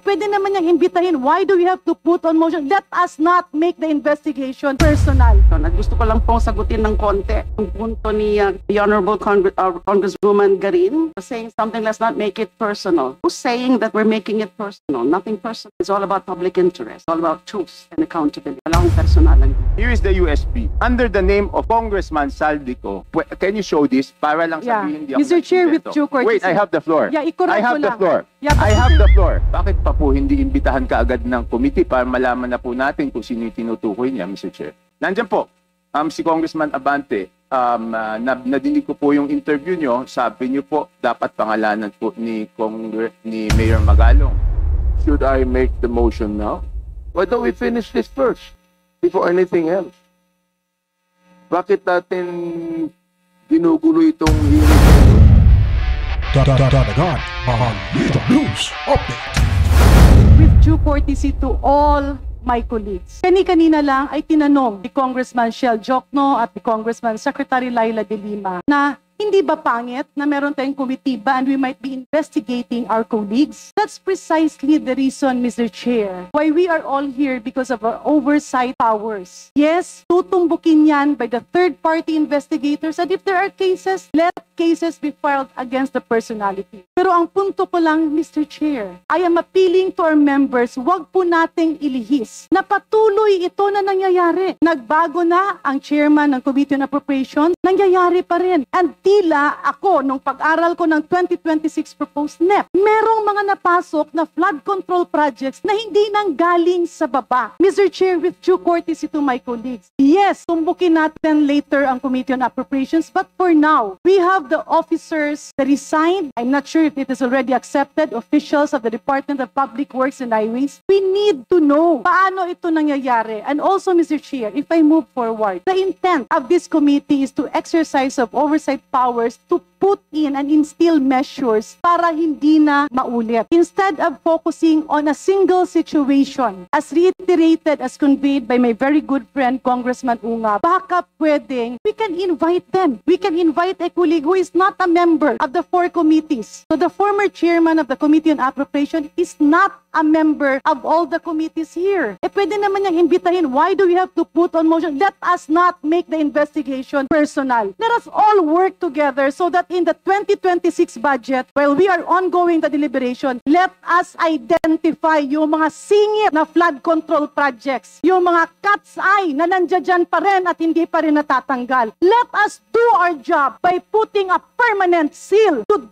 pwede naman niyang imbitahin. Why do we have to put on motion? Let us not make the investigation personal. Gusto ko lang pong sagutin ng konti ang punto ni the Honorable Congresswoman Garin saying something, let's not make it personal. Who's saying that we're making it personal? Nothing personal. It's all about public interest. It's all about truth and accountability. Walang personalan. Here is the USB. Under the name of Congressman Saldico, can you show this? Para lang sabihin hindi ako Mr. Chair, with nag-invento. due courtesy. Wait, I have the floor. Yeah, I have the floor. Yeah, I have the floor. Bakit pa po hindi imbitahan kaagad ng committee para malaman na po natin kung sino yung tinutukoy niya, Mr. Chair? Nandiyan po, si Congressman Abante, nadinig ko po yung interview nyo, sabi nyo po, dapat pangalanan po ni Mayor Magalong. Should I make the motion now? Why don't we finish this first before anything else? Bakit natin ginugulo itong hearing? Dadagan ang Lito News Update. With due courtesy to all my colleagues. Kanina lang ay tinanong ni Congressman Shell Jokno at ni Congressman Secretary Laila De Lima na hindi ba pangit na meron tayong komitiba and we might be investigating our colleagues? That's precisely the reason, Mr. Chair, why we are all here because of our oversight powers. Yes, tutumbukin yan by the third-party investigators, and if there are cases, let cases be filed against the personality. Pero ang punto ko lang, Mr. Chair, I am appealing to our members, wag po nating ilihis na patuloy ito na nangyayari. Nagbago na ang chairman ng Committee on Appropriations, nangyayari pa rin. And tila ako, nung pag-aral ko ng 2026 proposed NEP, merong mga napasok na flood control projects na hindi nang galing sa baba. Mr. Chair, with due courtesy to my colleagues, yes, tumbukin natin later ang Committee on Appropriations, but for now, we have the officers that resigned. I'm not sure if it is already accepted, officials of the Department of Public Works and Highways. We need to know paano ito nangyayari. And also, Mr. Chair, if I move forward, the intent of this committee is to exercise of oversight powers to put in and instill measures para hindi na maulit. Instead of focusing on a single situation, as reiterated, as conveyed by my very good friend, Congressman Unga, baka pwedeng, we can invite them. We can invite a colleague who is not a member of the four committees. So the former chairman of the Committee on Appropriation is not a member of all the committees here. Pwede naman niyang imbitahin. Why do we have to put on motion? Let us not make the investigation personal. Let us all work together so that in the 2026 budget, while we are ongoing the deliberation, let us identify yung mga singit na flood control projects, yung mga cat's eye na nandiyan pa rin at hindi pa rin natatanggal. Let us do our job by putting a permanent seal to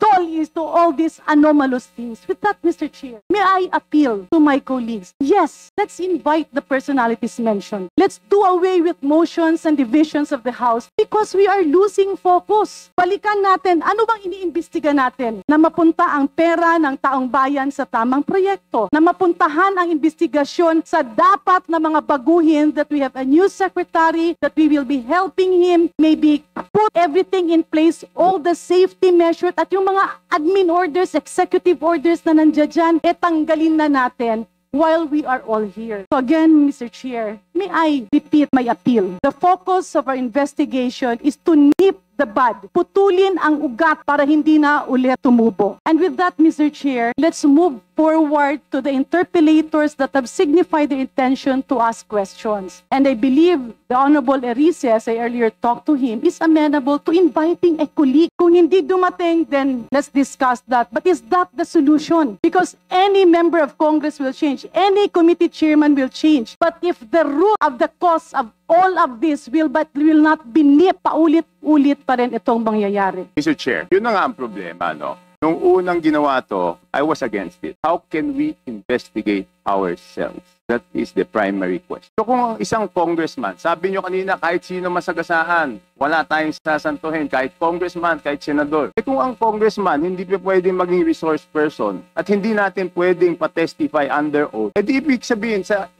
to all these anomalous things. With that, Mr. Chair, may I appeal to my colleagues? Yes, let's invite the personalities mentioned. Let's do away with motions and divisions of the House because we are losing focus. Balikan natin, ano bang iniimbestiga natin? Na mapunta ang pera ng taong bayan sa tamang proyekto. Na mapuntahan ang investigasyon sa dapat na mga baguhin, that we have a new secretary, that we will be helping him, maybe put everything in place, all the safety measures, at yung mga admin orders, executive orders na nandiyan dyan, tanggalin na natin while we are all here. So again, Mr. Chair, may I repeat my appeal. The focus of our investigation is to nip the bud. Putulin ang ugat para hindi na ulit tumubo. And with that, Mr. Chair, let's move forward to the interpellators that have signified their intention to ask questions. And I believe the Honorable Erice, as I earlier talked to him, is amenable to inviting a colleague. Kung hindi dumating, then let's discuss that. But is that the solution? Because any member of Congress will change. Any committee chairman will change. But if the root of the cause of all of this will not be nipped, paulit-ulit pa rin itong mangyayari. Mr. Chair, yun na nga ang problema, no? Nung unang ginawa to, I was against it. How can we investigate ourselves? That is the primary question. So kung ang isang congressman, sabi nyo kanina, kahit sino masagasaan, wala tayong sasantuhin, kahit congressman, kahit senador. Kung ang congressman hindi pa pwedeng maging resource person at hindi natin pwedeng pa-testify under oath, di ibig sabihin sa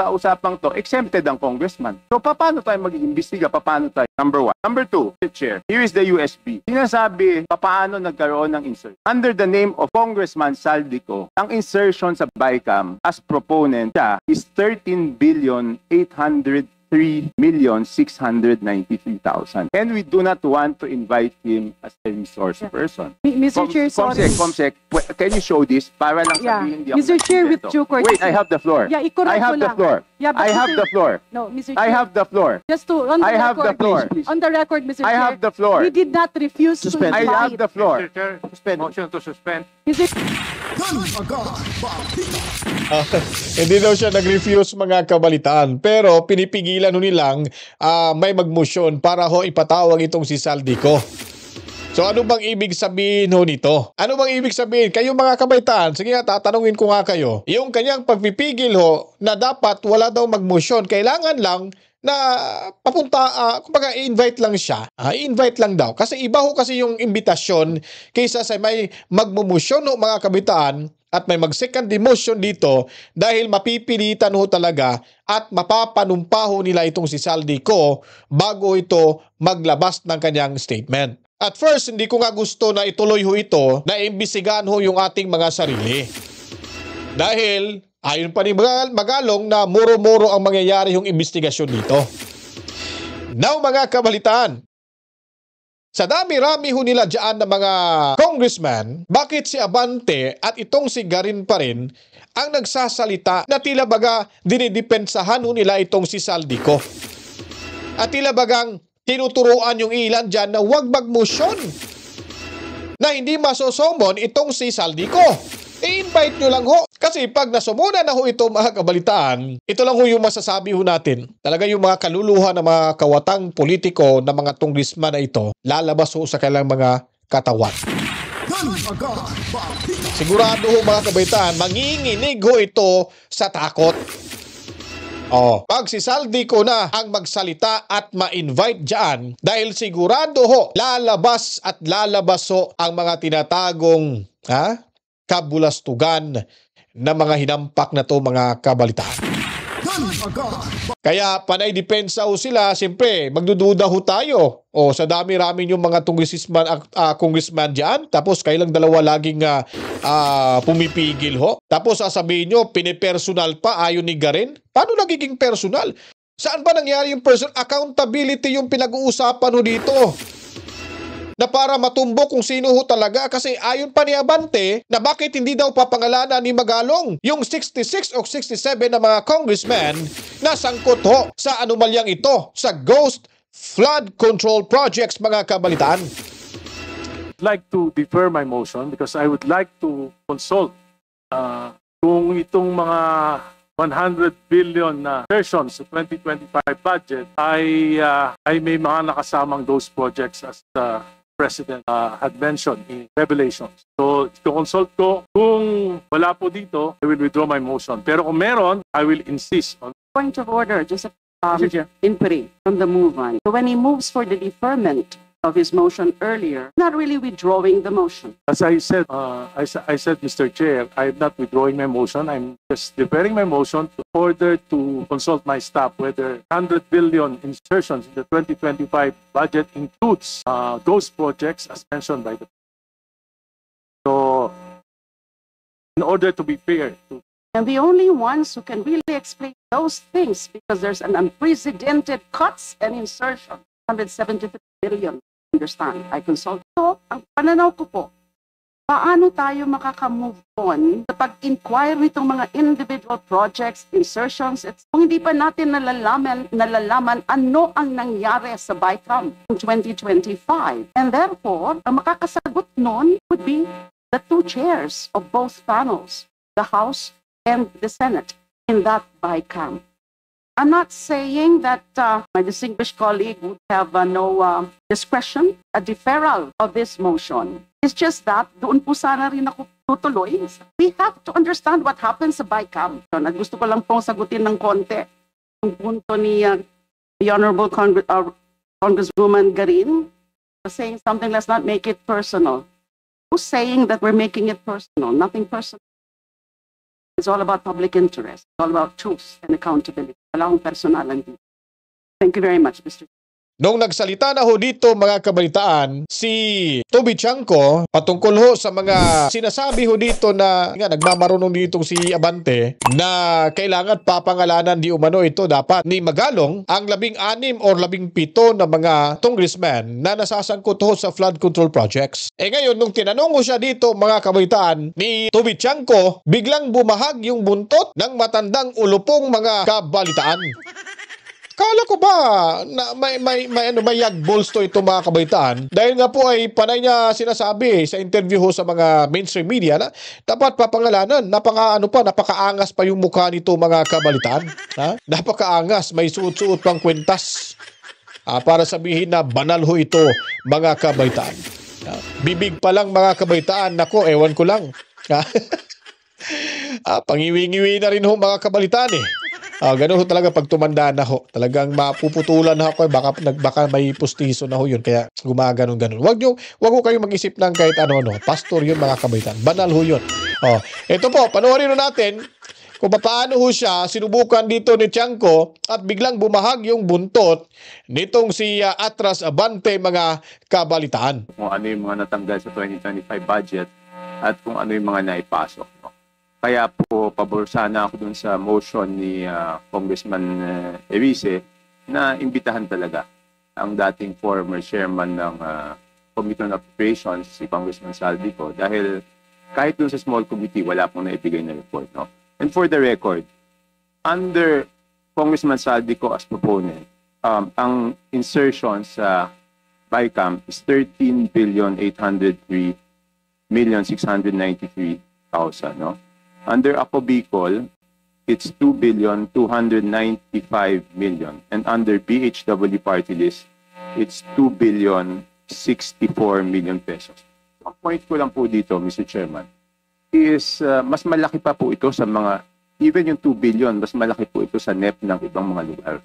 usapang to, exempted ang congressman. So paano tayo mag-iimbestiga? Paano tayo? Number one. Number two, Mr. Chair, here is the USB. Sinasabi, paano nagkaroon ng insert? Under the name of Congressman Saldico, ang insertion sa BICAM as proponent siya is 13,830,000 3,693,000. And we do not want to invite him as a resource person. Mr. Chair, sorry. Comsec, can you show this? Para lang Yeah. sabihin, di ako Mr. Chair, with nagsisinto. due courtesy. Wait, I have the floor. Yeah, i-correct I have ko the lang. floor. Yeah, but I have Mr. the floor. No, Mr. I Chair. have the floor. Just to, on the I have the record, floor. on the record, Mr. I Chair, have the floor. we did not refuse to I invite. have the floor. Motion to suspend. Mr. Hindi daw siya nag-refuse mga kabalitaan, pero pinipigilan ho nilang may magmotion para ho ipatawag itong si Saldico. So ano bang ibig sabihin ho nito? Ano bang ibig sabihin? Kayo mga kabaitaan, sige nga tatanungin ko nga kayo. Yung kanyang pagpipigil ho na dapat wala daw magmotion, kailangan lang na papunta, kumbaga i-invite lang siya. I-invite lang daw. Kasi iba ho kasi yung imbitasyon kaysa sa may magmumosyon ho mga kabitaan at may mag-second demotion dito dahil mapipilitan ho talaga at mapapanumpa ho nila itong si Saldico bago ito maglabas ng kanyang statement. At first, hindi ko nga gusto na ituloy ho ito na imbisigahan ho yung ating mga sarili. Dahil ayon pa ni Magalong na muro-muro ang mangyayari yung investigasyon dito. Now mga kabalitaan, sa dami-rami ho nila dyan na mga congressman, bakit si Abante at itong si Garin pa rin ang nagsasalita na tila baga dinidepensahan ho nila itong si Saldico? At tila bagang tinuturuan yung ilan dyan na huwag magmotion na hindi masosomon itong si Saldico. I-invite nyo lang ho. Kasi pag nasumuna na ho ito mga kabalitaan, ito lang ho yung masasabi ho natin. Talaga yung mga kaluluha ng mga kawatang politiko na mga congressman na ito, lalabas ho sa kailang mga katawan. Sigurado ho mga kabalitaan, manginginig ho ito sa takot. Pag si Saldico na ang magsalita at ma-invite dyan, dahil sigurado ho, lalabas at lalabas ho ang mga tinatagong kabulastugan na mga hinampak na to mga kabalitaan. Kaya panay depensa ho sila, siyempre magdududa ho tayo. Sa dami-rami yung mga congressman dyan, tapos kailang dalawa laging pumipigil ho. Tapos sasabihin nyo, pinipersonal pa ayon ni Garin. Paano nagiging personal? Saan ba nangyari yung personal? Accountability yung pinag-uusapan ho dito. Na para matumbok kung sino ho talaga, kasi ayon pa ni Abante na bakit hindi daw papangalanan ni Magalong yung 66 o 67 na mga congressmen na sangkot ho sa anomalyang ito sa ghost flood control projects mga kabalitaan. I'd like to defer my motion because I would like to consult kung itong mga 100 billion na versions sa 2025 budget ay may mga nakasamang those projects as the President had mentioned in Revelations. So, consult ko. Kung wala po dito, I will withdraw my motion. Pero kung meron, I will insist on. Point of order, just inquiry from the move-on. So when he moves for the deferment of his motion earlier, not really withdrawing the motion. As I said, Mr. Chair, I'm not withdrawing my motion. I'm just deferring my motion in order to consult my staff whether 100 billion insertions in the 2025 budget includes those projects as mentioned by the. So, in order to be fair to. And the only ones who can really explain those things, because there's an unprecedented cuts and insertion, 173 billion. Understand? I consult. So, ang pananaw ko po, paano tayo makaka-move on sa pag-inquire nitong mga individual projects, insertions, kung hindi pa natin nalalaman ano ang nangyari sa BICAM in 2025. And therefore, ang makakasagot nun would be the two chairs of both panels, the House and the Senate, in that BICAM. I'm not saying that my distinguished colleague would have no discretion, a deferral of this motion. It's just that doon po sana rin ako tutuloy. We have to understand what happens sa BICAM. At gusto ko lang pong sagutin ng konti yung punto ni the Honorable Congresswoman Garin saying something, let's not make it personal. Who's saying that we're making it personal? Nothing personal. It's all about public interest. It's all about truth and accountability. Wala akong personalan dito. Thank you very much, Mr. Nung nagsalita na ho dito mga kabalitaan, si Toby Chanco patungkol ho sa mga sinasabi ho dito na nga nagmamarunong dito si Abante na kailangan papangalanan di umano ito dapat ni Magalong ang 16 or 17 na mga congressman na nasasangkot ho sa flood control projects. Ngayon, nung tinanong ho siya dito mga kabalitaan ni Toby Chanco, biglang bumahag yung buntot ng matandang ulupong mga kabalitaan. Kala ko ba na may yagbols to ito mga kabaitaan dahil nga po ay panay niya sinasabi sa interview ho sa mga mainstream media na dapat papangalanan, napakaangas pa yung mukha nito mga kabalitaan. Ha? Napakaangas, may suot-suot pang kwentas para sabihin na banal ho ito mga kabaitaan. Bibig pa lang mga kabaitaan, nako ewan ko lang. Pangiwi-ngiwi na rin ho mga kabalitaan eh. Ganun ho talaga pag tumanda na ho. Talagang mapuputulan na ako. Baka may pustiso na ho yun. Kaya gumaganon-ganon. Wag ho kayo mag-isip ng kahit ano. Pastor yun mga kabaitan. Banal ho yun. Ito po, panoorin ho natin kung paano ho siya sinubukan dito ni Chanco at biglang bumahag yung buntot nitong si Atras Abante mga kabalitaan. Kung ano yung mga natanggal sa 2025 budget at kung ano yung mga naipasok. Kaya po, pabor sana ako dun sa motion ni Congressman Erice na imbitahan talaga ang dating former chairman ng Committee on Appropriations, si Congressman Saldico, dahil kahit dun sa small committee, wala pong naibigay na report. No? And for the record, under Congressman Saldico as proponent, ang insertion sa BICAM is 13,803,693,000. No? Under Ako Bicol, it's 2,295,000,000. And under BHW party list, it's 2,064,000,000 pesos. Ang point ko lang po dito, Mr. Chairman, is mas malaki pa po ito sa mga, even yung 2 billion, mas malaki po ito sa NEP ng ibang mga lugar.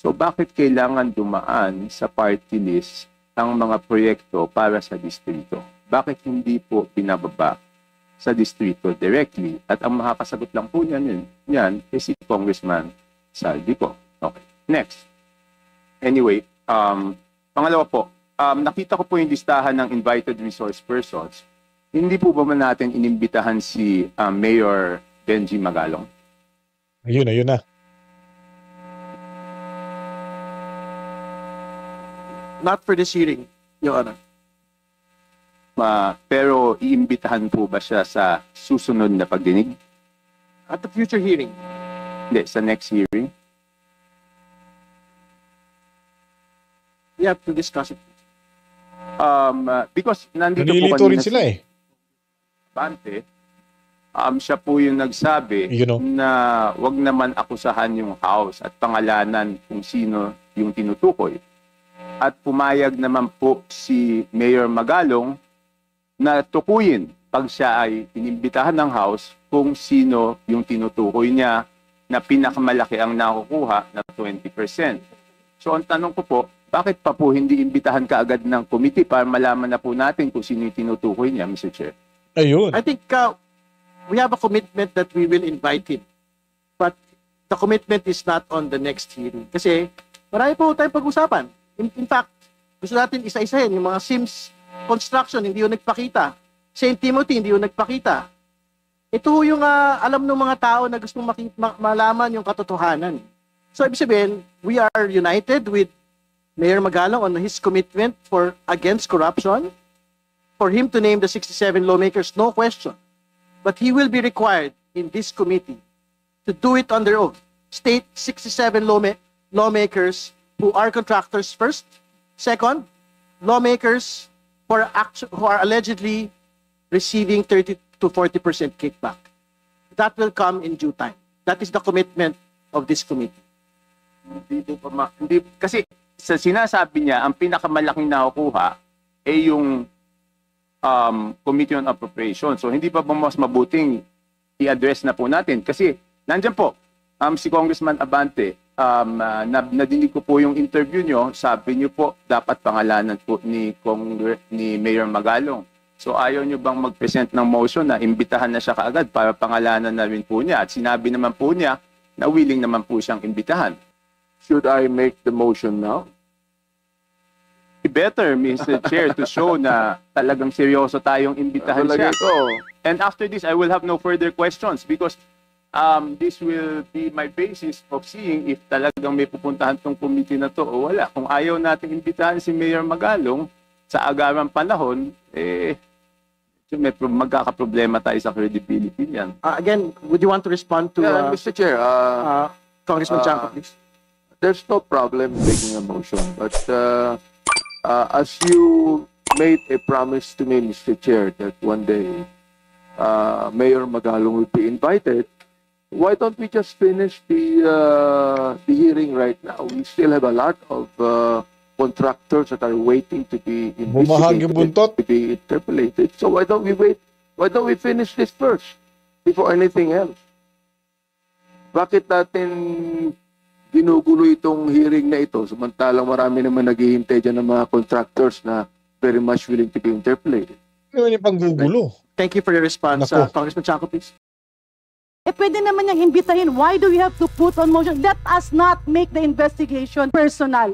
So bakit kailangan dumaan sa party list ang mga proyekto para sa distrito? Bakit hindi po pinababa sa distrito directly? At ang makakasagot lang po yan is si Congressman Saldico. Okay, next. Anyway, pangalawa po, nakita ko po yung listahan ng invited resource persons. Hindi po ba man natin inimbitahan si Mayor Benji Magalong? Ayun na. Not for this hearing, Your Honor. Pero iimbitahan po ba siya sa susunod na pagdinig? At the future hearing. Hindi, sa next hearing? We have to discuss it. Because nandito Nalilito po rin kanina sila si Bante, siya po yung nagsabi na wag naman akusahan yung House at pangalanan kung sino yung tinutukoy. At pumayag naman po si Mayor Magalong na tukuyin pag siya ay inimbitahan ng House kung sino yung tinutukoy niya na pinakamalaki ang nakukuha na 20%. So ang tanong ko po, bakit pa po hindi imbitahan kaagad ng committee para malaman na po natin kung sino yung tinutukoy niya, Mr. Chair? Ayun. I think we have a commitment that we will invite him. But the commitment is not on the next hearing. Kasi marami po tayong pag-usapan. In fact, gusto natin isa-isahin yung mga SIMS construction, hindi yung nagpakita. St. Timothy, hindi yung nagpakita. Ito yung alam ng mga tao na gusto malaman yung katotohanan. So, ibig sabihin, we are united with Mayor Magalong on his commitment against corruption. For him to name the 67 lawmakers, no question. But he will be required in this committee to do it on their own. State 67 lawmakers who are contractors first. Second, lawmakers who are allegedly receiving 30 to 40% kickback. That will come in due time. That is the commitment of this committee. Kasi sa sinasabi niya, ang pinakamalaking nakukuha ay yung Committee on Appropriation. So hindi pa ba mas mabuting i-address na po natin? Kasi nandyan po, si Congressman Abante, nadinig ko po yung interview nyo, sabi nyo po, dapat pangalanan po ni Mayor Magalong. So ayaw nyo bang mag-present ng motion na imbitahan na siya kaagad para pangalanan na rin po niya? At sinabi naman po niya na willing naman po siyang imbitahan. Should I make the motion now? better, Mr. Chair, to show na talagang seryoso tayong imbitahan siya. Talaga ito. And after this, I will have no further questions because this will be my basis of seeing if talagang may pupuntahan tong committee na to o wala. Kung ayaw natin imbitahan si Mayor Magalong sa agarang panahon, magkakaproblema tayo sa credibility niyan. Again, would you want to respond to Yeah, Mr. Chair, Congressman Chanco, please? there's no problem making a motion, but as you made a promise to me, Mr. Chair, that one day Mayor Magalong will be invited, why don't we just finish the hearing right now? We still have a lot of contractors that are waiting to be Bumahag yung buntot. to be interpolated. So why don't we wait? Why don't we finish this first before anything else? Bakit natin ginugulo itong hearing na ito samantalang marami naman naghihintay dyan ng mga contractors na very much willing to be interpolated? Ano yung panggugulo? Thank you for your response, Nako. Congressman Chanco, please. Pwede naman niyang imbitahin. Why do we have to put on motion? Let us not make the investigation personal.